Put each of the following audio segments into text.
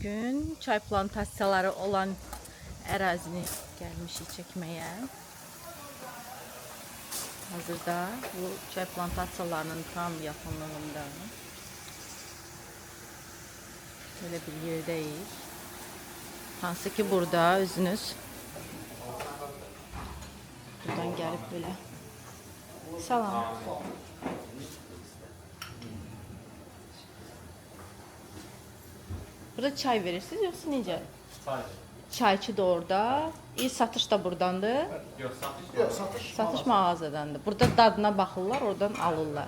bugün çay plantasiyaları olan ərazini gəlmişik çəkməyə. Hazırda bu çay plantasiyalarının tam yaxınlığında böyle bir yerdəyik. Hansı ki burada özünüz buradan gəlib belə. Salam. Burada çay verirsiniz yoksa necə? Çay. Çayçı da orada. Satış da buradandır. Yok satış. Satış mağazadandır. Burada dadına baxırlar, oradan alırlar.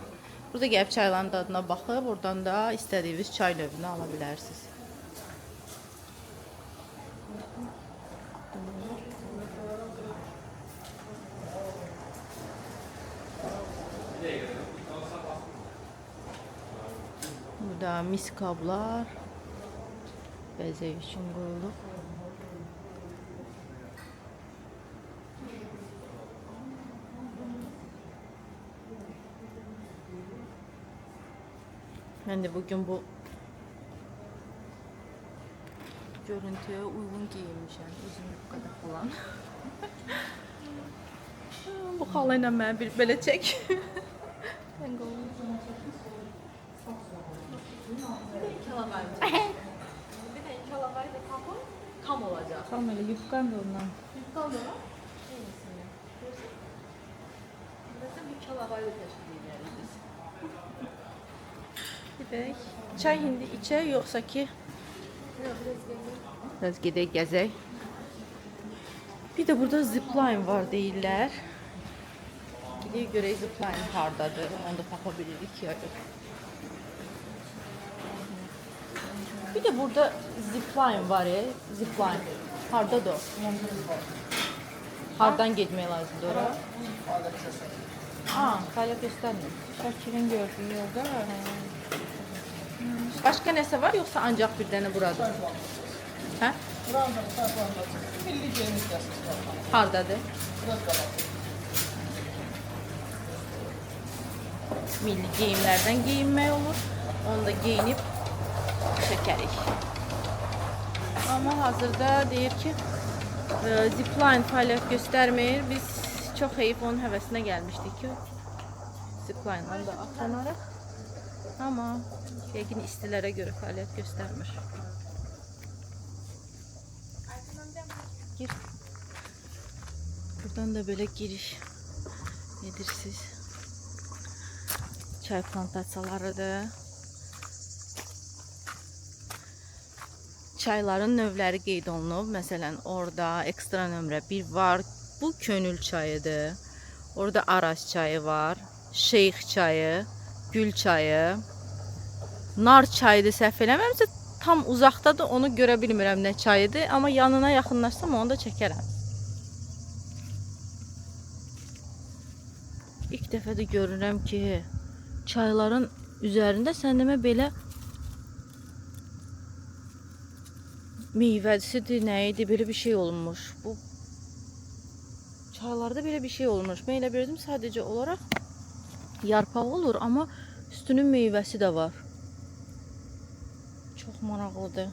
Burada gəlib çayların dadına baxıb, oradan da istədiyiniz çay növünü ala bilərsiniz. Burada mis kablar bəzək üçün qoyulub. Ben de bugün bu görüntüye uygun giyinmişim. Uzun bu kadar falan. Bu halayla beni bir böyle çek. Ben bir de kalabalık da kam olacak. Tam öyle yufkan da ondan. Yufkan da var. Mesela bir kalabalık teşkil ederiz biz. Gidək. Çay hindi içə yoxsa ki? Biraz gedək gəzək. Bir de burada zipline var deyirlər. Gidək görək zipline hardadır. Onu da tapa bilirik ya. Bir de burada zipline var ya. Zipline. Hardadır o? Hardan getmək lazımdır ora? Fəaliyyət göstərmir. Şakirin gördüğü yolda. Başka nəsə var yoxsa ancaq bir dənə buradır? Hə? Milli geyim istəsiniz. Hardadır? Biraz qabaq. Milli geyimlərdən geyinmək olur. Onu da geyinib çəkərik. Amma hazırda deyir ki, zipline fəaliyyət göstərmir. Biz çox heyif onun həvəsinə gəlmişdik ki, zipline-dan da atlanarıq. Amma yəqin istilərə görə fəaliyyət göstərmir. Gir. Buradan da böyle giriş edirsiniz. Çay plantasiyalarıdır. Çayların növləri qeyd olunub. Məsələn, orada ekstra nömrə 1 var. Bu könül çayıdır. Orada Aras çayı var. Şeyx çayı, gül çayı, nar çayıdır səhv eləmirəmsə, tam uzaqdadır, onu görə bilmirəm nə çayıdır, amma yanına yaxınlaşsam onu da çəkərəm. İlk dəfə də görürəm ki, çayların üzərində sən demə belə meyvəsidir, nə idi, belə bir şey olmuş. Bu çaylarda belə bir şey olmuş. Mən elə bilirdim sadəcə olaraq yarpaq olur, amma üstünün meyvəsi də var. Çox maraqlıdır.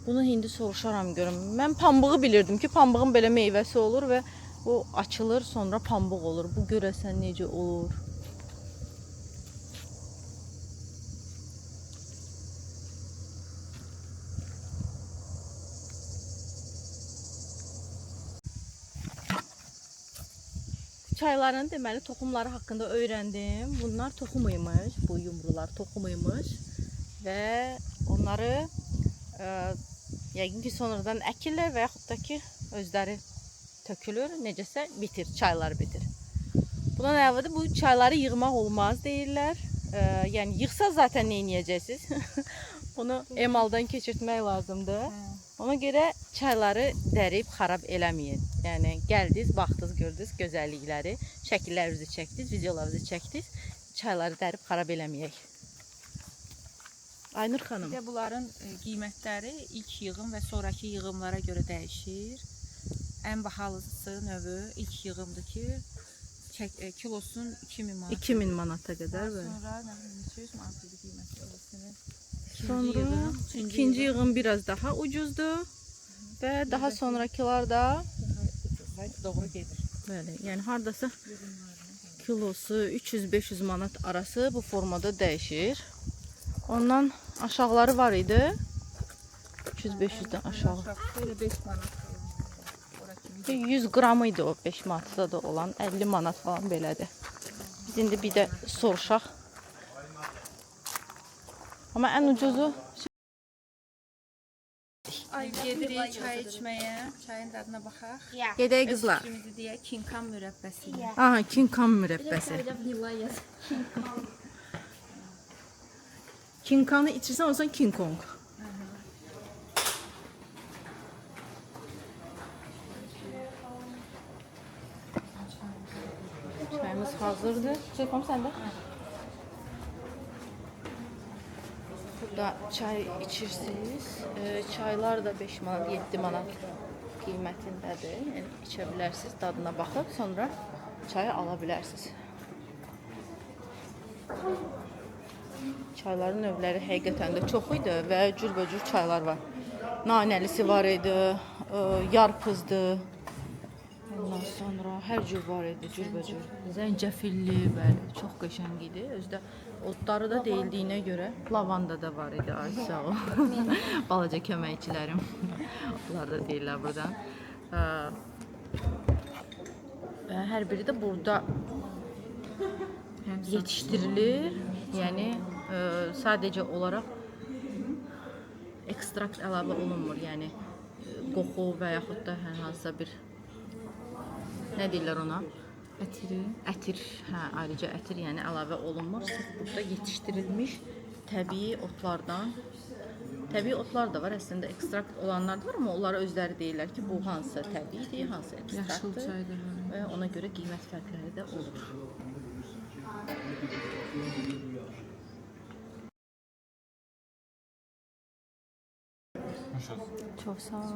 Bunu indi soruşaram görüm. Mən pambığı bilirdim ki, pambığın belə meyvəsi olur və o açılır, sonra pambıq olur. Bu görəsən necə olur? Çayların deməli toxumları haqqında öyrəndim. Bunlar toxum imiş, bu yumrular toxum imiş və onları yəqin ki sonradan əkirlər və yaxud da ki özləri tökülür, necəsə bitir, çaylar bitir. Bundan əlavə bu çayları yığmaq olmaz deyirlər. Yəni yığsa zaten nə edəcəksiniz? Bunu emaldan keçirtmək lazımdır. Ona görə çayları dərib xarab eləməyin. Yəni gəldiniz, baxdınız, gördünüz gözəllikləri, şəkillərinizi çəkdiniz, videolarınızı çəkdiniz. Çayları dərib xarab eləməyək. Aynur xanım. Bir de bunların qiymətləri ilk yığım və sonraki yığımlara göre dəyişir. Ən bahalısı növü ilk yığımdır ki, kilosun 2000 manat. 2000 manata qədər Daha böyle. sonra 200 manat idi qiyməti. Sonra ikinci yığın biraz daha ucuzdur ve daha sonrakiler da doğru gelir. böyle. Yani hardasa kilosu 300-500 manat arası bu formada değişir. Ondan aşağıları var idi. 300-500'den aşağı. Böyle 5 manat falan. 100 qramıydı o 5 manatda da olan 50 manat falan belədir. Biz indi bir də soruşaq. Amma ən ucuzu Ay gedirik çay içmeye. Çayın dadına baxaq. gedək Öz qızlar. fikrimizi deyək, Kinkan mürəbbəsi. Aha, King Kong mürəbbəsi. King Kong'u içirsən olsan King Kong. Çayımız hazırdır. Çayım səndə. Burada çay içirsiniz. Çaylar da 5 manat, 7 manat qiymətindədir. Yəni içə bilərsiniz, dadına baxıb sonra çayı ala bilərsiniz. Çayların növləri həqiqətən də çox idi və cürbəcür çaylar var. Nanəlisi var idi, yarpızdı. Ondan sonra hər cür var idi, cürbəcür. Zəncəfilli, bəli, çox qəşəng idi. Özdə otları da deyildiyinə görə lavanda da var idi. Ay sağ ol. Balaca köməkçilərim. Onlar da deyirlər buradan. Və hər biri də burada yetişdirilir. Yəni sadəcə olaraq ekstrakt əlavə olunmur. Yəni qoxu və yaxud da hər hansısa bir nə deyirlər ona? Ətir, hə, ayrıca ətir, yəni əlavə olunmur. Sırf burada yetişdirilmiş təbii otlardan. Təbii otlar da var, əslində ekstrakt olanlar da var, amma onlar özləri deyirlər ki, bu hansı təbiidir, hansı ekstraktdır və ona görə qiymət fərqləri də olur. Çox sağ ol.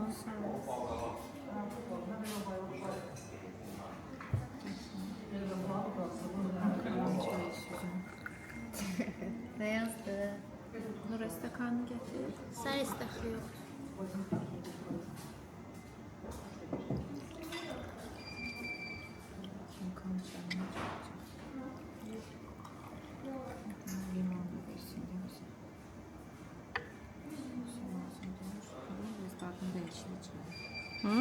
Ne yazdı? Nur stekanını getir. Sen istexiyor. Kinkan çayını limonla versin demişsin. Biraz tadını değişir. Hı?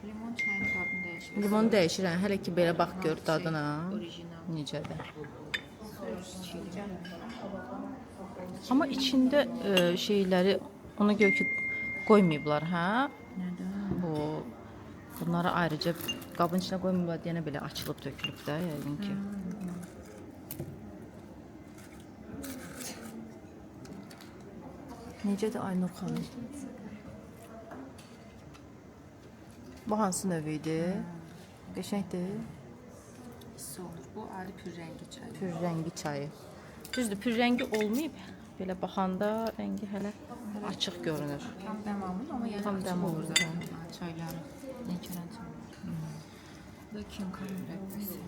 Limon çayının tadını değişir. Limon dəyişir, hə, hələ ki belə bax gör dadına. Orijinal. Necədir? Amma içində şeyləri ona görə ki qoymayıblar, hə? Nədən? Bunları ayrıca qabın içinə qoymayıblar deyənə belə açılıb tökülüb də, yəqin ki. Necədir Aynur xanım? Bu hansı növü idi? Qəşəngdir. Soğur. Bu ayrı pür rengi çay. Pür rəngi çayı. Düzdür, pür rəngi olmayıb. Belə baxanda rəngi hələ açıq görünür. Tam dəm almır ama yani Tam açıq dəm olur almır, zaten çayları. Lənkərən çaylar. Bu kinkan mürəbbəsi.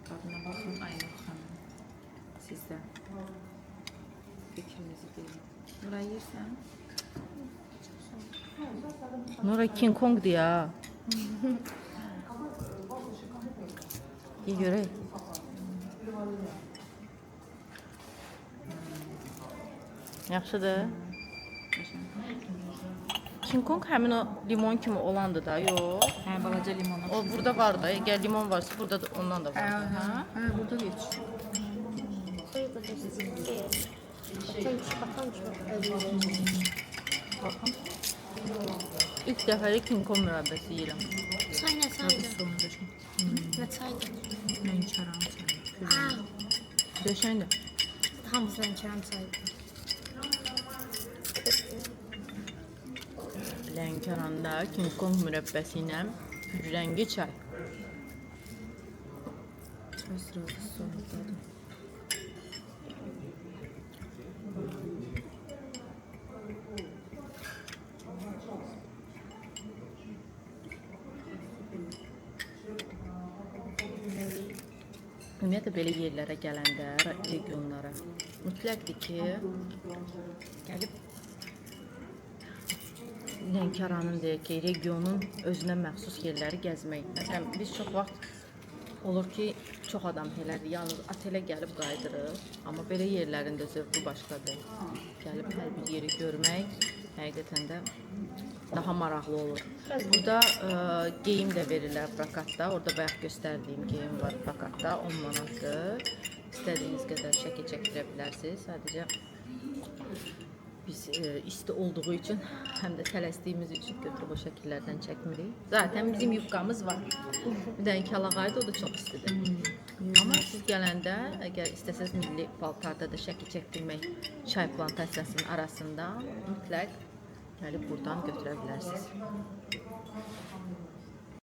Tadına baxın Aynur xanım. Sizdə fikrinizi deyin. Burayı yersən? Nura King Kong'dur ya. İyi görək. Yaxşıdır. King Kong həmin o limon kimi olandı da, yox. Hə, balaca limonu. O burada var da, əgər limon varsa burada da ondan da var. Hə, burada geç. Baxın. İlk dəfəlik King Kong mürəbbəsi yeyirəm. Çay ne saydı? Sondur. Ne saydı? Lənkəran çayı. Aa, Qəşəngdir. tam Zençeran saydı. Lənkəranda King Kong mürəbbəsi ilə rəngi çay. Çay sırası soğudadır. Ümumiyyətlə belə yerlərə gələndə, regionlara mütləqdir ki, gəlib Lənkəranın deyək ki, regionun özünə məxsus yerləri gəzmək. Məsələn, biz çox vaxt olur ki, çox adam elədir, yalnız otelə gəlib qayıdırıq, amma belə yerlərin də zövqü başqadır. Gəlib hər bir yeri görmək həqiqətən də daha maraqlı olur. Burada geyim də verirlər prokatda. Orada bayaq göstərdiyim geyim var prokatda, 10 manatdır. İstədiyiniz qədər şəkil çəkdirə bilərsiniz. Sadəcə biz isti olduğu üçün, həm də tələsdiyimiz üçün götürüb o şəkillərdən çəkmirik. Zaten bizim yufqamız var. Bir dənə kəlağaydı, o da çox istidir. Amma siz gələndə, əgər istəsəz milli paltarda da şəkil çəkdirmək çay plantasiyasının arasında mütləq gəlib buradan götürə bilərsiniz.